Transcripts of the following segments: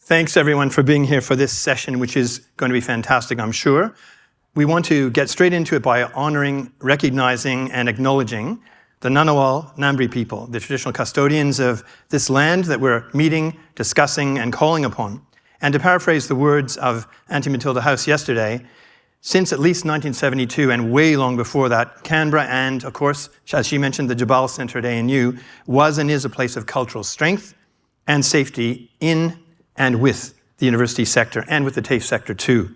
Thanks everyone for being here for this session, which is going to be fantastic, I'm sure. We want to get straight into it by honoring, recognizing, and acknowledging the Ngunnawal Ngambri people, the traditional custodians of this land that we're meeting, discussing, and calling upon. And to paraphrase the words of Auntie Matilda House yesterday, since at least 1972 and way long before that, Canberra and, of course, as she mentioned, the Jabal Centre at ANU was and is a place of cultural strength and safety in and with the university sector and with the TAFE sector too.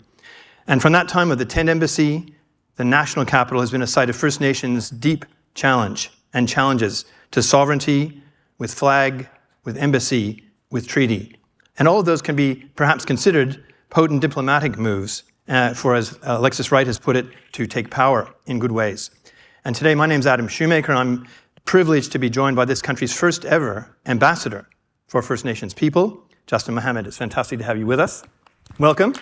And from that time of the Tent Embassy, the national capital has been a site of First Nations' deep challenge and challenges to sovereignty, with flag, with embassy, with treaty. And all of those can be perhaps considered potent diplomatic moves for, as Alexis Wright has put it, to take power in good ways. And today, my name's Adam Shoemaker, and I'm privileged to be joined by this country's first ever ambassador for First Nations people, Justin Mohamed. It's fantastic to have you with us. Welcome.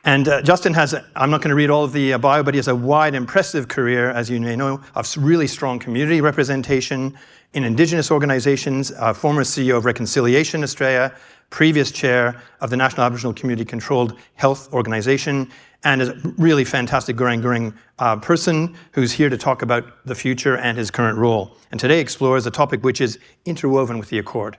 And Justin has, I'm not going to read all of the bio, but he has a wide, impressive career, as you may know, of really strong community representation in Indigenous organizations, former CEO of Reconciliation Australia, previous chair of the National Aboriginal Community Controlled Health Organization, and is a really fantastic Gurang person who's here to talk about the future and his current role. And today explores a topic which is interwoven with the Accord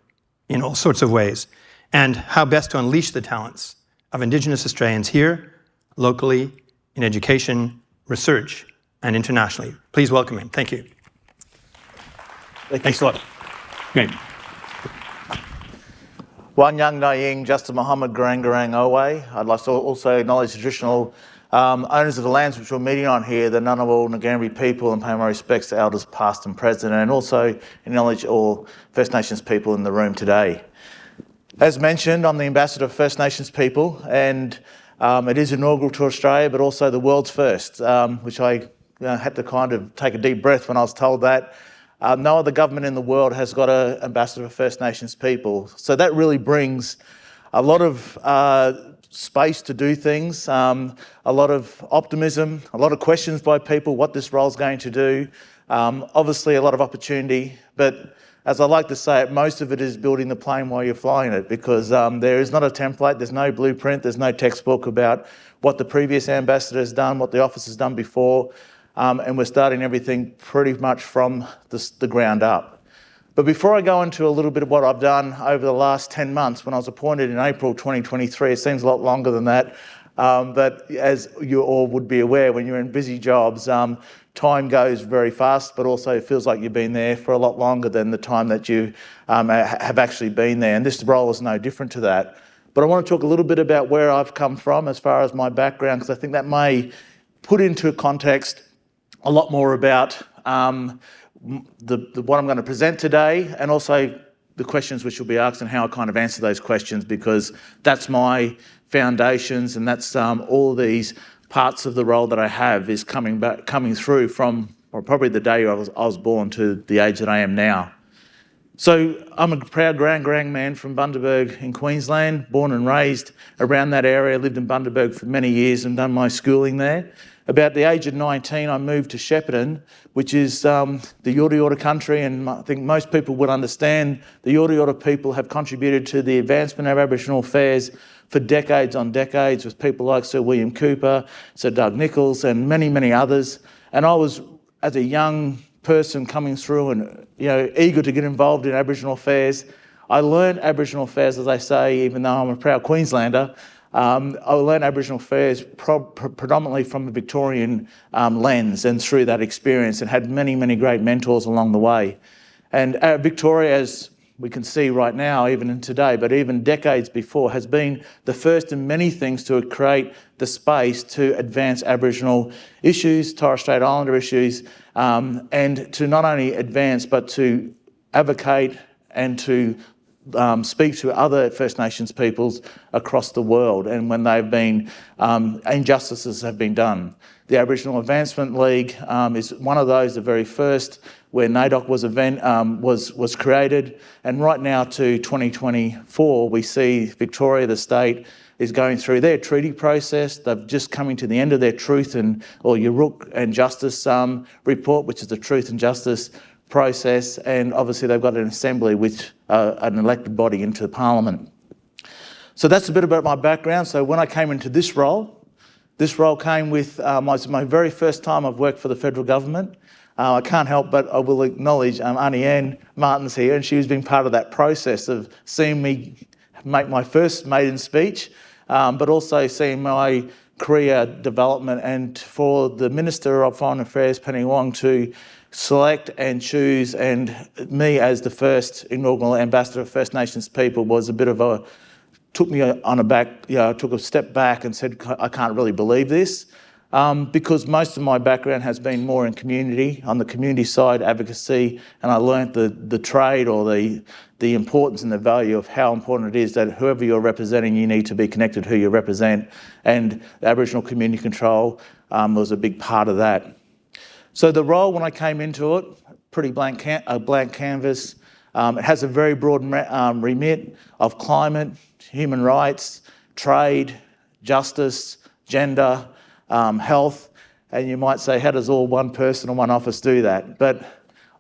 in all sorts of ways, and how best to unleash the talents of Indigenous Australians here, locally, in education, research, and internationally. Please welcome him. Thank you. Thanks a lot. Great. Wan Young Nying, Justin Mohamed, Gurang Owe. I'd like to also acknowledge the traditional owners of the lands which we're meeting on here, the Ngunnawal Ngambri people, and pay my respects to elders past and present, and also acknowledge all First Nations people in the room today. As mentioned, I'm the ambassador of First Nations people, and it is inaugural to Australia, but also the world's first, which I had to kind of take a deep breath when I was told that. No other government in the world has got an ambassador for First Nations people. So that really brings a lot of space to do things, a lot of optimism, a lot of questions by people what this role is going to do. Obviously a lot of opportunity, but as I like to say it, most of it is building the plane while you're flying it, because there is not a template, there's no blueprint, there's no textbook about what the previous ambassador has done, what the office has done before. And we're starting everything pretty much from the ground up. But before I go into a little bit of what I've done over the last 10 months, when I was appointed in April 2023, it seems a lot longer than that, but as you all would be aware, when you're in busy jobs, time goes very fast, but also it feels like you've been there for a lot longer than the time that you have actually been there. And this role is no different to that. But I want to talk a little bit about where I've come from as far as my background, because I think that may put into context a lot more about what I'm going to present today, and also the questions which will be asked and how I kind of answer those questions, because that's my foundations, and that's all these parts of the role that I have is coming through from probably the day I was born to the age that I am now. So I'm a proud Gurang man from Bundaberg in Queensland, born and raised around that area, lived in Bundaberg for many years and done my schooling there. About the age of 19, I moved to Shepparton, which is the Yorta Yorta country, and I think most people would understand the Yorta Yorta people have contributed to the advancement of Aboriginal affairs for decades on decades, with people like Sir William Cooper, Sir Doug Nicholls, and many, many others. And I was, as a young person coming through and eager to get involved in Aboriginal affairs, I learned Aboriginal affairs, as I say, even though I'm a proud Queenslander. I learned Aboriginal affairs predominantly from a Victorian lens and through that experience, and had many, many great mentors along the way. And Victoria, as we can see right now, even in today, but even decades before, has been the first in many things to create the space to advance Aboriginal issues, Torres Strait Islander issues, and to not only advance but to advocate and to speak to other First Nations peoples across the world, and when they've been injustices have been done. The Aboriginal Advancement League is one of those, the very first, where NAIDOC was created, and right now to 2024, we see Victoria, the state, is going through their treaty process. They've just coming to the end of their Truth and Justice report, which is the Truth and Justice process, and obviously they've got an assembly, which an elected body into Parliament. So that's a bit about my background. So when I came into this role came with my very first time I've worked for the federal government. I can't help but I will acknowledge Auntie Ann Martin's here, and she's been part of that process of seeing me make my first maiden speech, but also seeing my career development, and for the Minister of Foreign Affairs, Penny Wong, to select and choose and me as the first inaugural ambassador of First Nations people was a bit of a, took me on a back, took a step back and said, I can't really believe this. Because most of my background has been more in community, on the community side, advocacy, and I learnt the trade or the importance and the value of how important it is that whoever you're representing, you need to be connected to who you represent, and Aboriginal community control was a big part of that. So the role when I came into it, pretty blank canvas. It has a very broad remit of climate, human rights, trade, justice, gender, health, and you might say, how does all one person or one office do that? But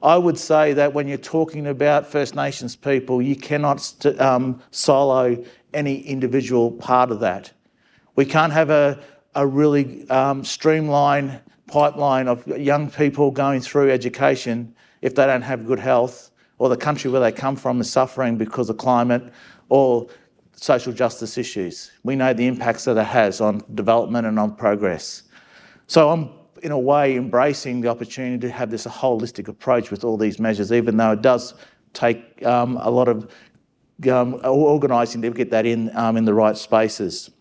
I would say that when you're talking about First Nations people, you cannot silo any individual part of that. We can't have a really streamlined pipeline of young people going through education if they don't have good health, or the country where they come from is suffering because of climate or social justice issues. We know the impacts that it has on development and on progress. So I'm, in a way, embracing the opportunity to have this holistic approach with all these measures, even though it does take a lot of organising to get that in the right spaces.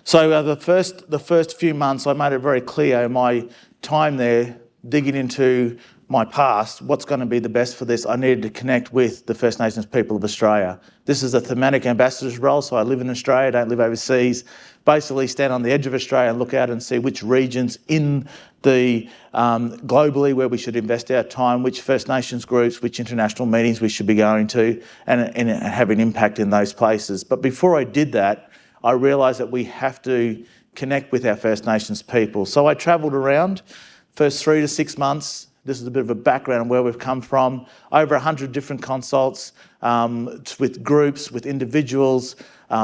So the first few months, I made it very clear in my time there, digging into my past, what's going to be the best for this. I needed to connect with the First Nations people of Australia. This is a thematic ambassador's role, so I live in Australia, don't live overseas. Basically stand on the edge of Australia and look out and see which regions in the globally where we should invest our time, which First Nations groups, which international meetings we should be going to, and have an impact in those places. But before I did that, I realised that we have to connect with our First Nations people. So I travelled around, first 3 to 6 months. This is a bit of a background on where we've come from. Over 100 different consults with groups, with individuals,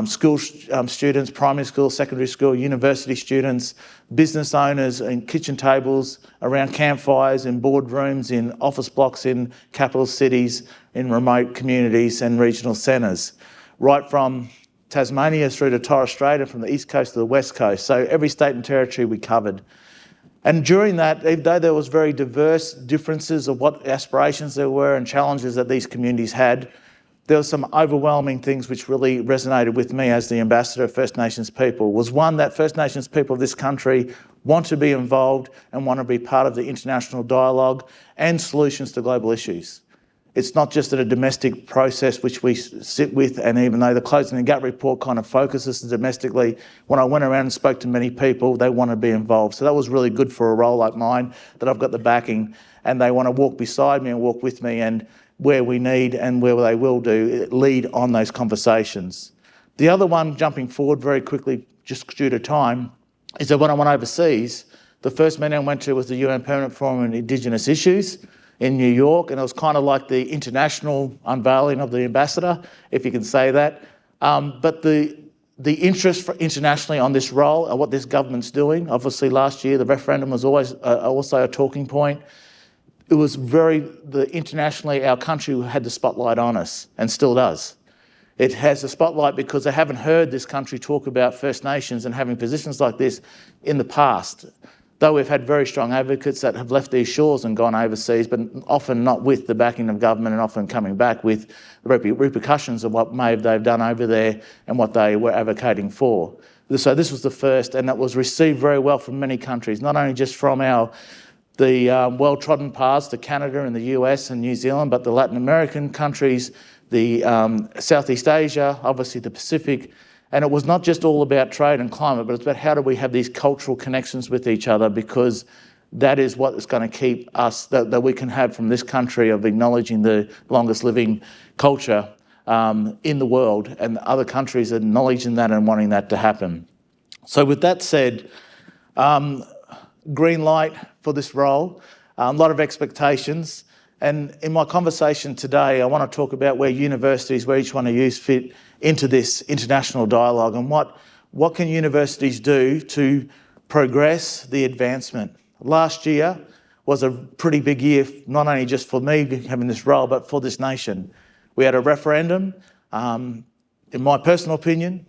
school students, primary school, secondary school, university students, business owners in kitchen tables, around campfires, in boardrooms, in office blocks in capital cities, in remote communities and regional centres, right from Tasmania through to Torres Strait, and from the east coast to the west coast. So every state and territory we covered. And during that, even though there was very diverse differences of what aspirations there were and challenges that these communities had, there were some overwhelming things which really resonated with me as the ambassador of First Nations people. Was one, that First Nations people of this country want to be involved and want to be part of the international dialogue and solutions to global issues. It's not just a domestic process which we sit with, and even though the Closing the Gap report kind of focuses domestically, when I went around and spoke to many people, they want to be involved. So that was really good for a role like mine, that I've got the backing, and they want to walk beside me and walk with me, and where we need and where they will do, lead on those conversations. The other one, jumping forward very quickly, just due to time, is that when I went overseas, the first meeting I went to was the UN Permanent Forum on Indigenous Issues in New York, and it was kind of like the international unveiling of the ambassador, if you can say that. But the interest for internationally on this role and what this government's doing, obviously last year the referendum was always also a talking point. It was internationally, our country had the spotlight on us, and still does. It has a spotlight because they haven't heard this country talk about First Nations and having positions like this in the past. Though we've had very strong advocates that have left these shores and gone overseas, but often not with the backing of government, and often coming back with the repercussions of what they've done over there and what they were advocating for. So this was the first, and that was received very well from many countries, not only just from the well-trodden paths to Canada and the US and New Zealand, but the Latin American countries, the Southeast Asia, obviously the Pacific. And it was not just all about trade and climate, but it's about how do we have these cultural connections with each other, because that is what is going to keep us, that we can have from this country of acknowledging the longest living culture in the world, and other countries acknowledging that and wanting that to happen. So with that said, green light for this role, a lot of expectations. And in my conversation today, I want to talk about where universities, where each one of you fit into this international dialogue, and what can universities do to progress the advancement. Last year was a pretty big year, not only just for me having this role, but for this nation. We had a referendum. In my personal opinion,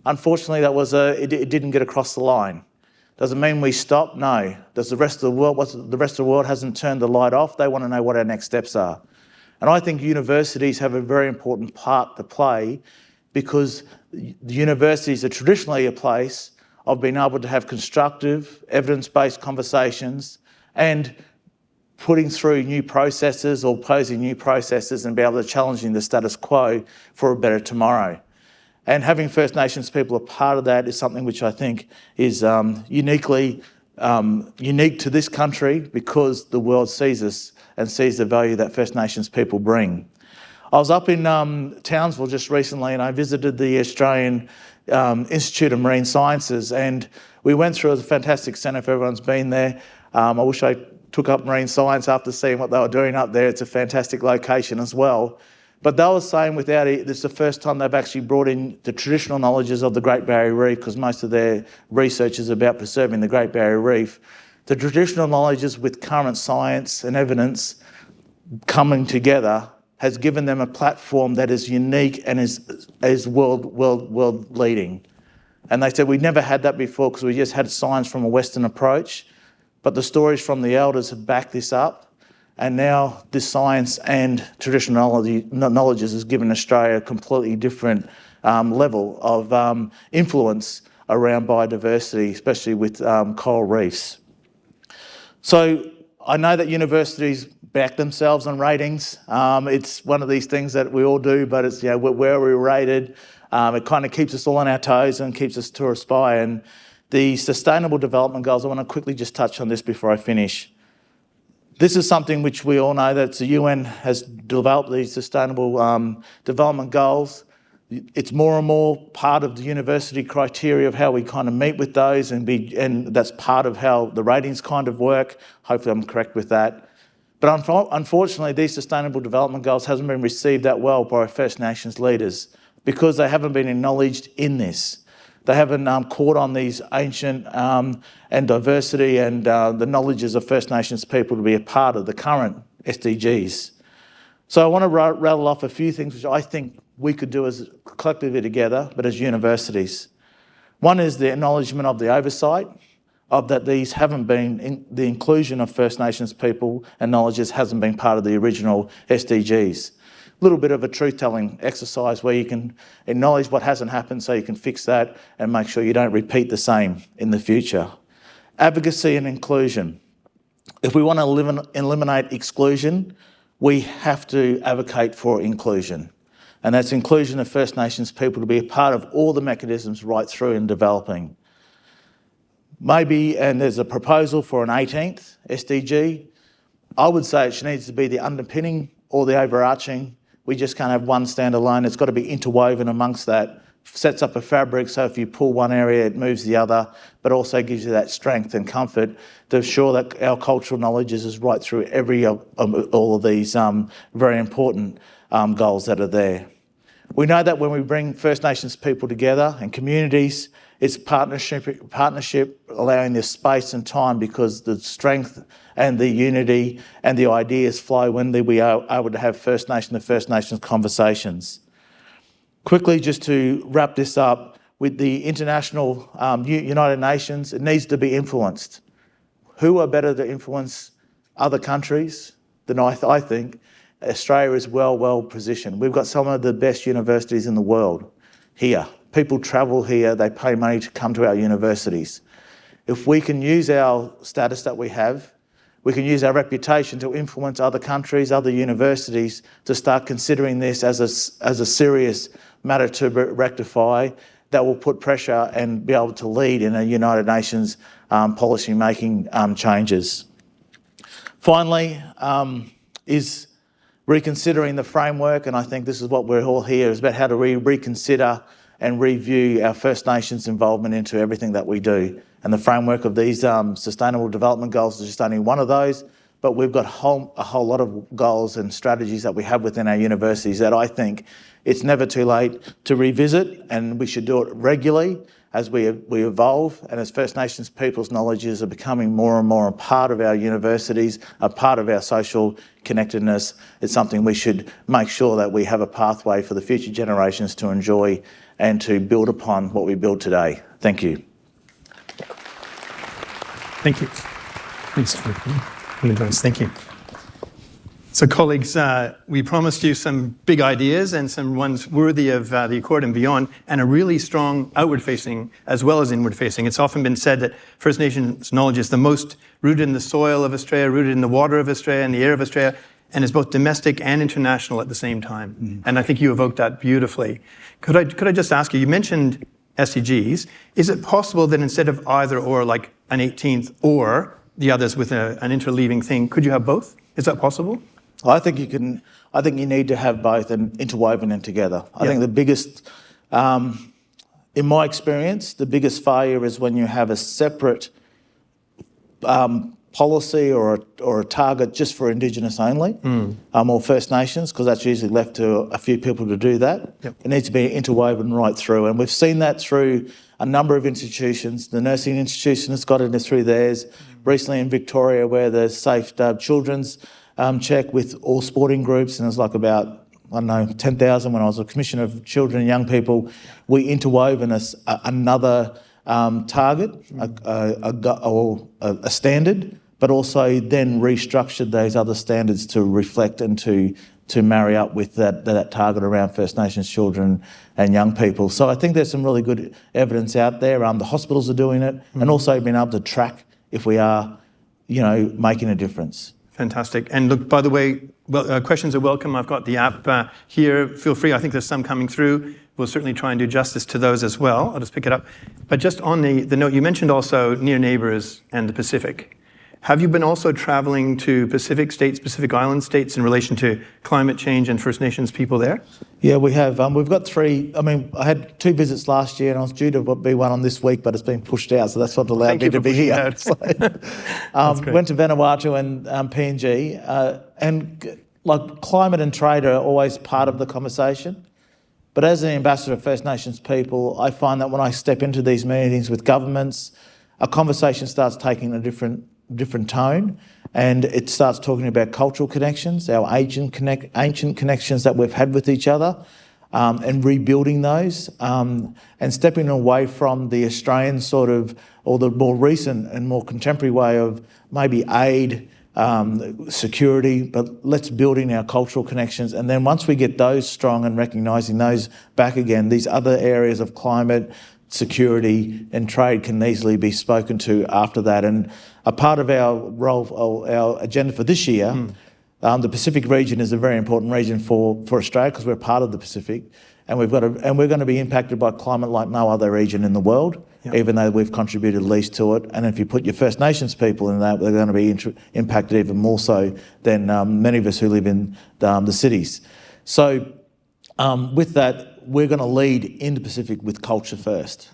unfortunately, it didn't get across the line. Does it mean we stop? No. Does the rest of the world hasn't turned the light off? They want to know what our next steps are. And I think universities have a very important part to play, because the universities are traditionally a place of being able to have constructive, evidence-based conversations and putting through new processes or posing new processes and be able to challenging the status quo for a better tomorrow. And having First Nations people a part of that is something which I think is unique to this country, because the world sees us and sees the value that First Nations people bring. I was up in Townsville just recently, and I visited the Australian Institute of Marine Sciences, and we went through a fantastic centre if everyone's been there. I wish I took up marine science after seeing what they were doing up there. It's a fantastic location as well. But they were saying without it, this is the first time they've actually brought in the traditional knowledges of the Great Barrier Reef, because most of their research is about preserving the Great Barrier Reef. The traditional knowledges with current science and evidence coming together has given them a platform that is unique and is world leading. And they said, we never had that before because we just had science from a Western approach, but the stories from the elders have backed this up. And now this science and traditional knowledges has given Australia a completely different level of influence around biodiversity, especially with coral reefs. So I know that universities back themselves on ratings. It's one of these things that we all do, but it's, you know, where we're rated. It kind of keeps us all on our toes and keeps us to aspire. And the Sustainable Development Goals, I want to quickly just touch on this before I finish. This is something which we all know that the UN has developed, these Sustainable Development Goals. It's more and more part of the university criteria of how we kind of meet with those, and that's part of how the ratings kind of work. Hopefully I'm correct with that. But unfortunately, these Sustainable Development Goals hasn't been received that well by First Nations leaders, because they haven't been acknowledged in this. They haven't caught on these ancient and diversity and the knowledges of First Nations people to be a part of the current SDGs. So I want to rattle off a few things which I think we could do as collectively together, but as universities. One is the acknowledgement of the oversight of that these haven't been, the inclusion of First Nations people and knowledges hasn't been part of the original SDGs. A little bit of a truth-telling exercise where you can acknowledge what hasn't happened so you can fix that and make sure you don't repeat the same in the future. Advocacy and inclusion. If we want to eliminate exclusion, we have to advocate for inclusion. And that's inclusion of First Nations people to be a part of all the mechanisms right through in developing. Maybe, and there's a proposal for an 18th SDG, I would say it needs to be the underpinning or the overarching. We just can't have one standalone. It's got to be interwoven amongst that. Sets up a fabric so if you pull one area, it moves the other, but also gives you that strength and comfort to ensure that our cultural knowledge is right through all of these very important goals that are there. We know that when we bring First Nations people together and communities, it's partnership allowing this space and time, because the strength and the unity and the ideas flow when we are able to have First Nation to First Nations conversations. Quickly, just to wrap this up, with the international United Nations, it needs to be influenced. Who are better to influence other countries than I think? Australia is well positioned. We've got some of the best universities in the world here. People travel here, they pay money to come to our universities. If we can use our status that we have, we can use our reputation to influence other countries, other universities, to start considering this as a serious matter to rectify, that will put pressure and be able to lead in a United Nations policy making changes. Finally, is reconsidering the framework, and I think this is what we're all here, is about how to reconsider and review our First Nations involvement into everything that we do. And the framework of these Sustainable Development Goals is just only one of those, but we've got a whole lot of goals and strategies that we have within our universities that I think it's never too late to revisit, and we should do it regularly as we evolve, and as First Nations people's knowledges are becoming more and more a part of our universities, a part of our social connectedness. It's something we should make sure that we have a pathway for the future generations to enjoy and to build upon what we build today. Thank you. Thank you. Thank you. So colleagues, we promised you some big ideas and some ones worthy of the Accord and beyond, and a really strong outward-facing as well as inward-facing. It's often been said that First Nations knowledge is the most rooted in the soil of Australia, rooted in the water of Australia and the air of Australia, and is both domestic and international at the same time. Mm-hmm. And I think you evoked that beautifully. Could I just ask you mentioned SDGs. Is it possible that instead of either or, like an 18th or the others with an interleaving thing, could you have both? Is that possible? I think you can. I think you need to have both and interwoven them together. I think the biggest, in my experience, the biggest failure is when you have a separate policy or a target just for Indigenous only, or First Nations, because that's usually left to a few people to do that. Yep. It needs to be interwoven right through, and we've seen that through a number of institutions. The nursing institution has got it through theirs. Recently in Victoria, where there's safe children's check with all sporting groups, and there's like about, 10,000 when I was a Commissioner of Children and Young People. We interwoven another target, a standard, but also then restructured those other standards to reflect and to marry up with that target around First Nations children and young people. So I think there's some really good evidence out there. The hospitals are doing it, and also being able to track if we are, making a difference. Fantastic. And look, by the way, questions are welcome. I've got the app here. Feel free. I think there's some coming through. We'll certainly try and do justice to those as well. I'll just pick it up. But just on the note, you mentioned also near neighbours and the Pacific. Have you been also traveling to Pacific states, Pacific Island states in relation to climate change and First Nations people there? Yeah, we have. We've got 3. I had 2 visits last year, and I was due to be one on this week, but it's been pushed out, so that's what allowed me to be here. So, went to Vanuatu and PNG, and like climate and trade are always part of the conversation. But as an ambassador of First Nations people, I find that when I step into these meetings with governments, a conversation starts taking a different tone, and it starts talking about cultural connections, our ancient connections that we've had with each other, and rebuilding those, and stepping away from the Australian sort of, or the more recent and more contemporary way of maybe aid, security, but let's build in our cultural connections. And then once we get those strong and recognising those back again, these other areas of climate, security and trade can easily be spoken to after that. And a part of our agenda for this year, the Pacific region is a very important region for Australia because we're part of the Pacific, and we're going to be impacted by climate like no other region in the world, even though we've contributed least to it. And if you put your First Nations people in that, they're going to be impacted even more so than many of us who live in the cities. So with that, we're going to lead in the Pacific with culture first.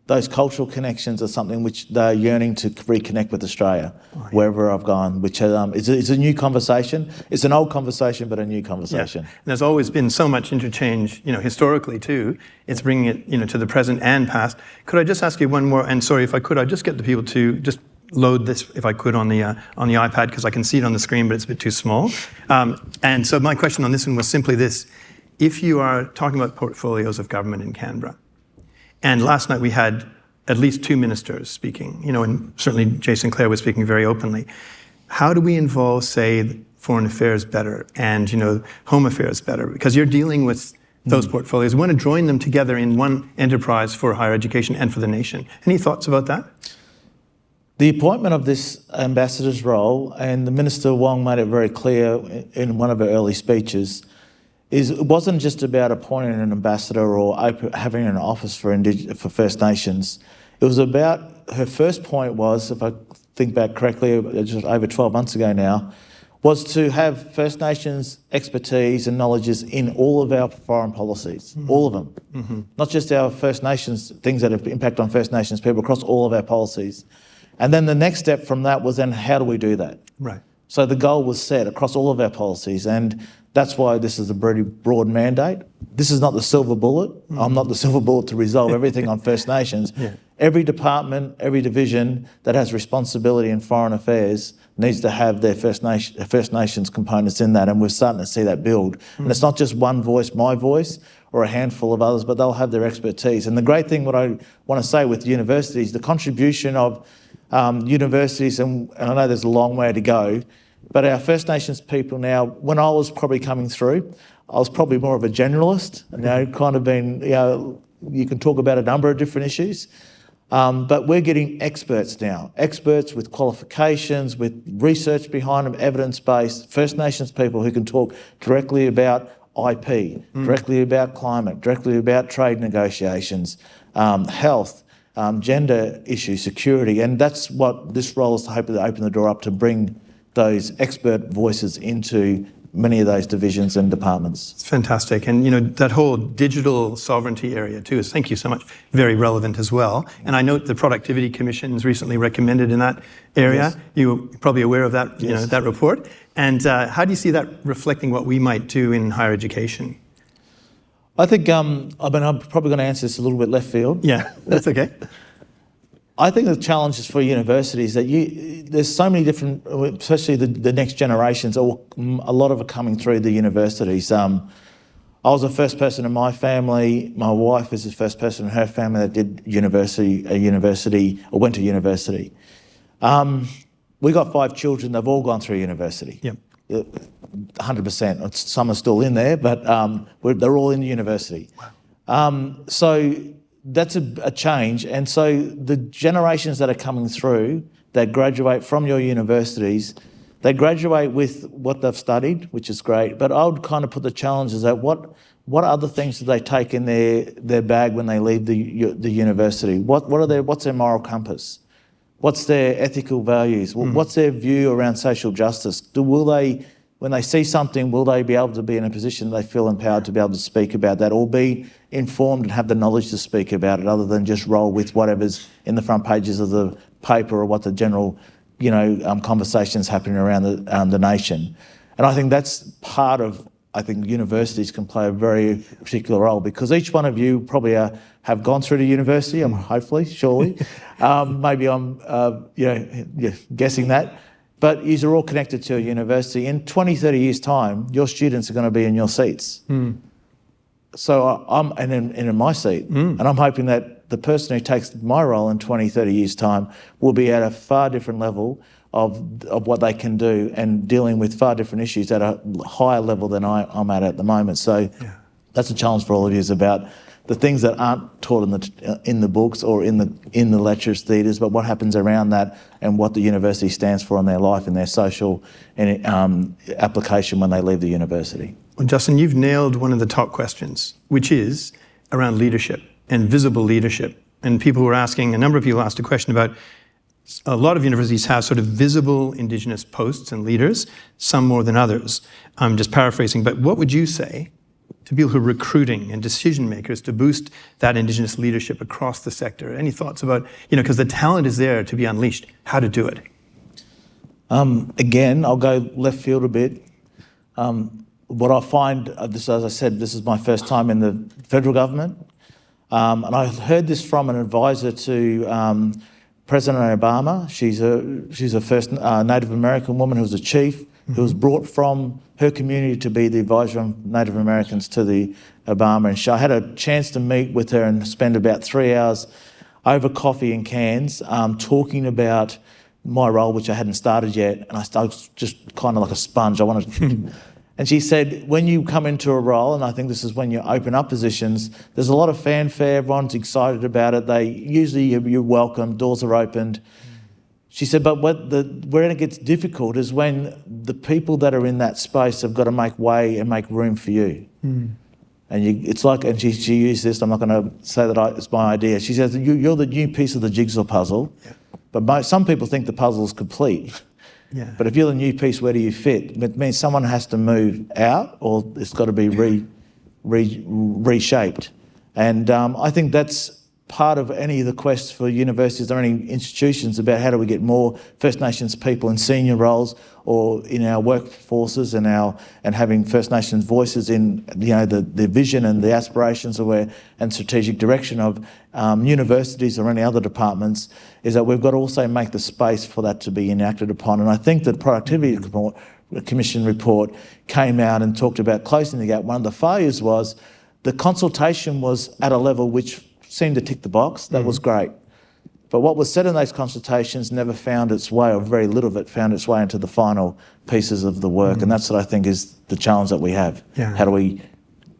Those cultural connections are something which they're yearning to reconnect with Australia, wherever I've gone, which is a new conversation. It's an old conversation, but a new conversation. Yeah. There's always been so much interchange, historically too. It's bringing it, to the present and past. Could I just ask you one more? And sorry, if I could, I'd just get the people to just load this, if I could, on the iPad, because I can see it on the screen, but it's a bit too small. And so my question on this one was simply this. If you are talking about portfolios of government in Canberra, and last night we had at least 2 ministers speaking, and certainly Jason Clare was speaking very openly, how do we involve, say, foreign affairs better and, home affairs better? Because you're dealing with those portfolios. We want to join them together in one enterprise for higher education and for the nation. Any thoughts about that? The appointment of this ambassador's role, and the Minister Wong made it very clear in one of her early speeches, it wasn't just about appointing an ambassador or having an office for First Nations. It was about, her first point was, if I think back correctly, just over 12 months ago now, was to have First Nations expertise and knowledges in all of our foreign policies, all of them. Not just our First Nations, things that have impact on First Nations people, across all of our policies. And then the next step from that was then how do we do that? Right. So the goal was set across all of our policies, and that's why this is a very broad mandate. This is not the silver bullet. I'm not the silver bullet to resolve everything on First Nations. Every department, every division that has responsibility in foreign affairs needs to have their First Nations components in that, and we're starting to see that build. And it's not just one voice, my voice, or a handful of others, but they'll have their expertise. And the great thing, what I want to say with universities, the contribution of universities, and I know there's a long way to go, but our First Nations people now, when I was probably coming through, I was probably more of a generalist, kind of been, you can talk about a number of different issues. But we're getting experts now, experts with qualifications, with research behind them, evidence-based, First Nations people who can talk directly about IP, directly about climate, directly about trade negotiations, health, gender issues, security, and that's what this role is, to hope to open the door up to bring those expert voices into many of those divisions and departments. It's fantastic. And, that whole digital sovereignty area too is, thank you so much, very relevant as well. And I note the Productivity Commission's recently recommended in that area. Yes. You're probably aware of that, Yes. That report. And how do you see that reflecting what we might do in higher education? I think, I'm probably going to answer this a little bit left field. Yeah, that's okay. I think the challenge is for universities that there's so many different, especially the next generations, or a lot of it coming through the universities. I was the first person in my family. My wife is the first person in her family that did university or went to university. We got 5 children. They've all gone through university. Yep. 100%. Some are still in there, but they're all in the university. Wow. So that's a change. And so the generations that are coming through that graduate from your universities, they graduate with what they've studied, which is great. But I would kind of put the challenge is that what other things do they take in their bag when they leave the university? What's their moral compass? What's their ethical values? What's their view around social justice? When they see something, will they be able to be in a position they feel empowered to be able to speak about that, or be informed and have the knowledge to speak about it, other than just roll with whatever's in the front pages of the paper or what the general, conversations happening around the nation? And I think that's part of, I think universities can play a very particular role, because each one of you probably have gone through to university, hopefully, surely. Maybe I'm guessing that. But you're all connected to a university. In 20, 30 years' time, your students are going to be in your seats. So I'm in my seat. And I'm hoping that the person who takes my role in 20, 30 years' time will be at a far different level of what they can do, and dealing with far different issues at a higher level than I'm at the moment. So that's a challenge for all of you, is about the things that aren't taught in the books or in the lectures theatres, but what happens around that, and what the university stands for in their life and their social application when they leave the university. Well, Justin, you've nailed one of the top questions, which is around leadership and visible leadership. And a number of people asked a question about, a lot of universities have sort of visible Indigenous posts and leaders, some more than others. I'm just paraphrasing, but what would you say to people who are recruiting and decision makers to boost that Indigenous leadership across the sector? Any thoughts about, because the talent is there to be unleashed, how to do it? Again, I'll go left field a bit. What I find, as I said, this is my first time in the federal government. And I heard this from an advisor to President Obama. She's a first Native American woman who was a chief, who was brought from her community to be the advisor of Native Americans to the Obama. And I had a chance to meet with her and spend about 3 hours over coffee and cans talking about my role, which I hadn't started yet. And I was just kind of like a sponge. I wanted to... And she said, when you come into a role, and I think this is when you open up positions, there's a lot of fanfare, everyone's excited about it. You're welcome, doors are opened. She said, but where it gets difficult is when the people that are in that space have got to make way and make room for you. And it's like, and she used this, I'm not going to say that it's my idea. She says, you're the new piece of the jigsaw puzzle, but some people think the puzzle's complete. But if you're the new piece, where do you fit? It means someone has to move out, or it's got to be reshaped. And I think that's part of any of the quests for universities or any institutions about how do we get more First Nations people in senior roles or in our workforces and having First Nations voices in the vision and the aspirations and strategic direction of universities or any other departments, is that we've got to also make the space for that to be enacted upon. And I think the Productivity Commission report came out and talked about closing the gap. One of the failures was the consultation was at a level which seemed to tick the box. That was great. But what was said in those consultations never found its way, or very little of it found its way into the final pieces of the work. And that's what I think is the challenge that we have. Yeah. How do we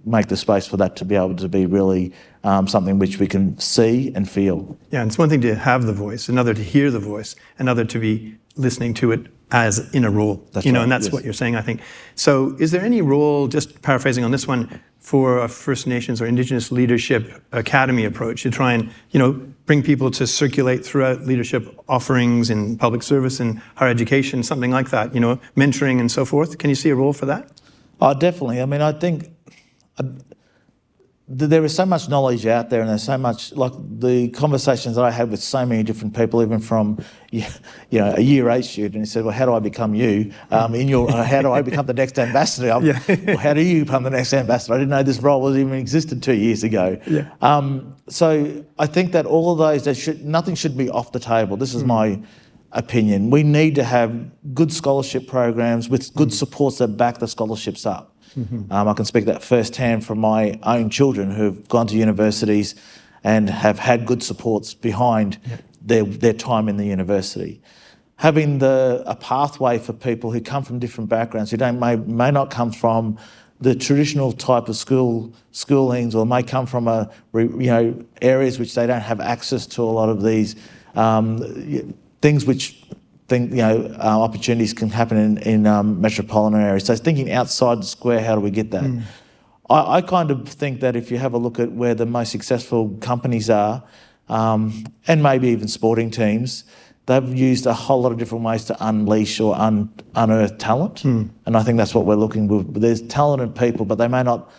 make the space for that to be able to be really something which we can see and feel? Yeah, and it's one thing to have the voice, another to hear the voice, another to be listening to it as in a role. That's right, and that's yes. what you're saying, I think. So is there any role, just paraphrasing on this one, for a First Nations or Indigenous leadership academy approach to try and, bring people to circulate throughout leadership offerings in public service and higher education, something like that, mentoring and so forth? Can you see a role for that? Oh, definitely. I mean, I think there is so much knowledge out there, and there's so much, like the conversations that I had with so many different people, even from, a year 8 student, he said, well, how do I become you? How do I become the next ambassador? Well, how do you become the next ambassador? I didn't know this role even existed 2 years ago. Yeah. So I think that all of those, nothing should be off the table. This is my opinion. We need to have good scholarship programs with good supports that back the scholarships up. I can speak that firsthand from my own children who've gone to universities and have had good supports behind their time in the university. Having a pathway for people who come from different backgrounds, who may not come from the traditional type of schoolings, or may come from areas which they don't have access to a lot of these things which opportunities can happen in metropolitan areas. So thinking outside the square, how do we get that? I kind of think that if you have a look at where the most successful companies are, and maybe even sporting teams, they've used a whole lot of different ways to unleash or unearth talent. And I think that's what we're looking for. There's talented people, but they may not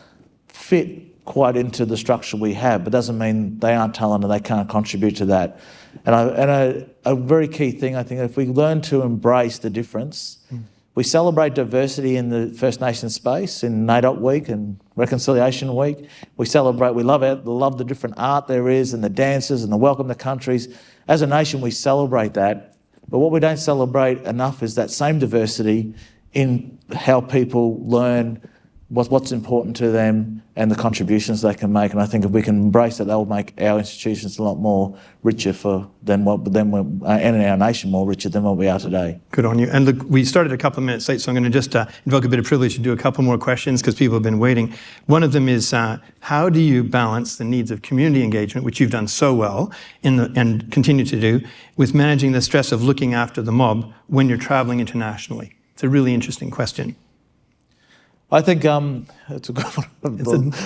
fit quite into the structure we have, but doesn't mean they aren't talented, they can't contribute to that. And a very key thing, I think, if we learn to embrace the difference, we celebrate diversity in the First Nations space in NAIDOC Week and Reconciliation Week. We love the different art there is, and the dances and the welcome to countries. As a nation, we celebrate that. But what we don't celebrate enough is that same diversity in how people learn what's important to them and the contributions they can make. And I think if we can embrace that, that will make our institutions a lot more richer and our nation more richer than what we are today. Good on you. And look, we started a couple of minutes late, so I'm going to just invoke a bit of privilege to do a couple more questions because people have been waiting. One of them is, how do you balance the needs of community engagement, which you've done so well and continue to do, with managing the stress of looking after the mob when you're traveling internationally? It's a really interesting question. I think it's a good one.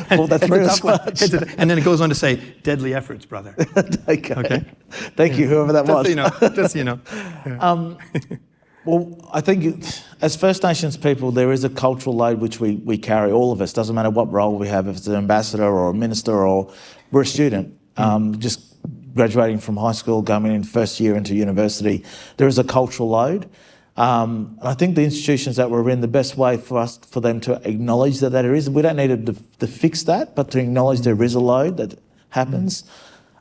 And then it goes on to say, deadly efforts, brother. Okay. Thank you, whoever that was. Just so you know. Yeah. Well, I think as First Nations people, there is a cultural load which we carry, all of us. Doesn't matter what role we have, if it's an ambassador or a minister or we're a student, just graduating from high school, going in first year into university, there is a cultural load. I think the institutions that we're in, the best way for them to acknowledge that there is, we don't need to fix that, but to acknowledge there is a load that happens.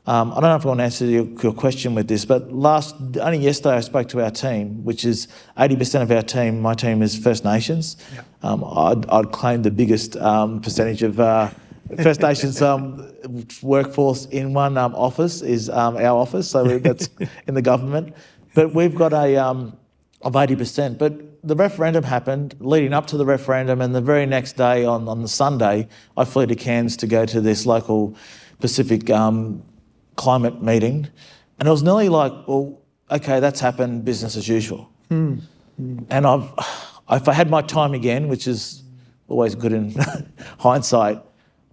I don't know if I want to answer your question with this, but only yesterday I spoke to our team, which is 80% of our team. My team is First Nations. Yeah. I'd claim the biggest percentage of First Nations workforce in one office is our office, so that's in the government. But we've got of 80%, but the referendum happened leading up to the referendum, and the very next day on the Sunday, I flew to Cairns to go to this local Pacific climate meeting, and it was nearly like, well, okay, that's happened, business as usual. And if I had my time again, which is always good in hindsight,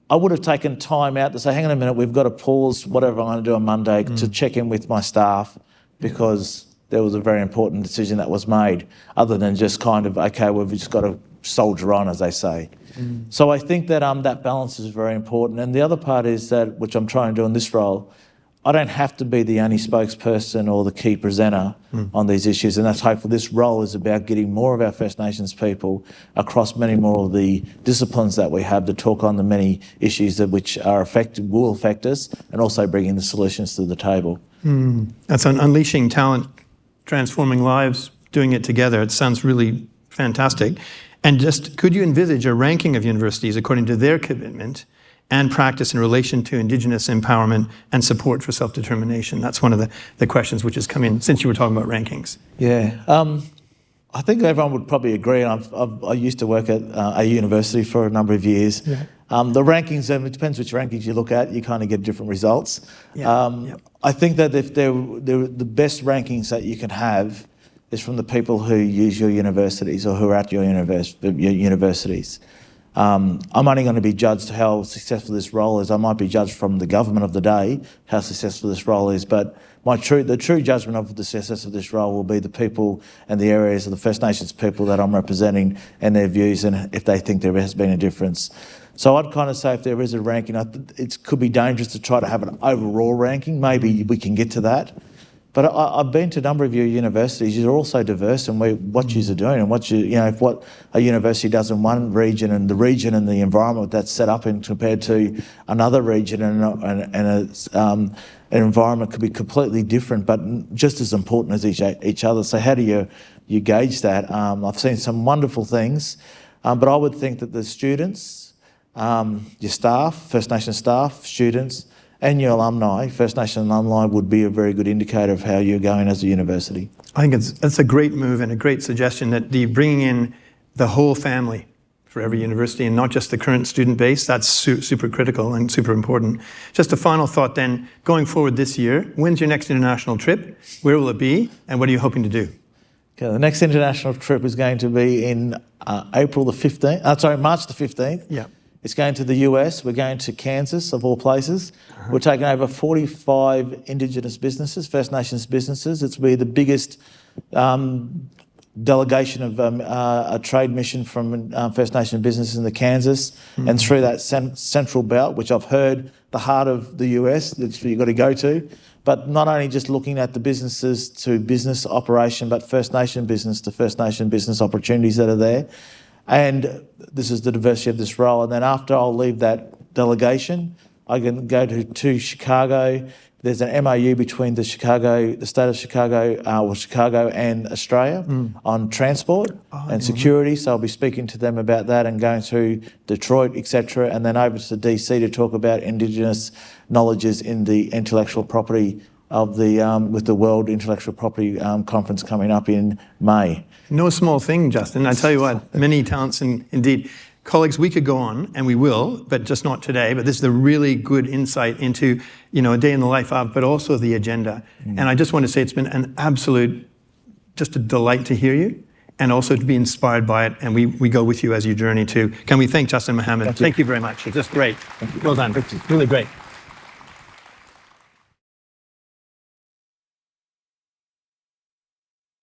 I would have taken time out to say, hang on a minute, we've got to pause whatever I'm going to do on Monday to check in with my staff, because there was a very important decision that was made, other than just kind of, okay, we've just got to soldier on, as they say. So I think that that balance is very important. And the other part is that, which I'm trying to do in this role, I don't have to be the only spokesperson or the key presenter on these issues, and that's hopeful. This role is about getting more of our First Nations people across many more of the disciplines that we have to talk on the many issues that which are will affect us, and also bringing the solutions to the table. That's on unleashing talent, transforming lives, doing it together. It sounds really fantastic. And just could you envisage a ranking of universities according to their commitment and practice in relation to Indigenous empowerment and support for self-determination? That's one of the questions which has come in since you were talking about rankings. Yeah, I think everyone would probably agree. I used to work at a university for a number of years. Yeah. The rankings, it depends which rankings you look at, you kind of get different results. Yeah. I think that if they're the best rankings that you can have is from the people who use your universities or who are at your universities. I'm only going to be judged how successful this role is. I might be judged from the government of the day how successful this role is, but the true judgment of the success of this role will be the people and the areas of the First Nations people that I'm representing and their views, and if they think there has been a difference. So I'd kind of say if there is a ranking, it could be dangerous to try to have an overall ranking. Maybe we can get to that. But I've been to a number of your universities. You're also diverse in what you're doing and what if what a university does in one region and the environment that's set up in compared to another region and an environment could be completely different, but just as important as each other. So how do you gauge that? I've seen some wonderful things, but I would think that the students, your staff, First Nation staff, students, and your alumni, First Nation alumni, would be a very good indicator of how you're going as a university. I think it's a great move and a great suggestion that bringing in the whole family for every university and not just the current student base. That's super critical and super important. Just a final thought then, going forward this year, when's your next international trip? Where will it be? And what are you hoping to do? Okay, the next international trip is going to be in March the 15th. Yeah. It's going to the US. We're going to Kansas, of all places. We're taking over 45 Indigenous businesses, First Nations businesses. It's be the biggest delegation of a trade mission from First Nation businesses in the Kansas, and through that central belt, which I've heard the heart of the US that you've got to go to. But not only just looking at the businesses to business operation, but First Nation business to First Nation business opportunities that are there. And this is the diversity of this role. And then after I'll leave that delegation, I can go to Chicago. There's an MOU between the state of Chicago and Australia on transport and security. So I'll be speaking to them about that and going to Detroit, etc. And then over to DC to talk about Indigenous knowledges in the intellectual property of with the World Intellectual Property Conference coming up in May. No small thing, Justin. I tell you what, many talents indeed. Colleagues, we could go on, and we will, but just not today. But this is a really good insight into, a day in the life of, but also the agenda. And I just want to say it's been an absolute, just a delight to hear you, and also to be inspired by it. And we go with you as you journey too. Can we thank Justin Mohamed? Thank you very much. It's just great. Well done. Really great.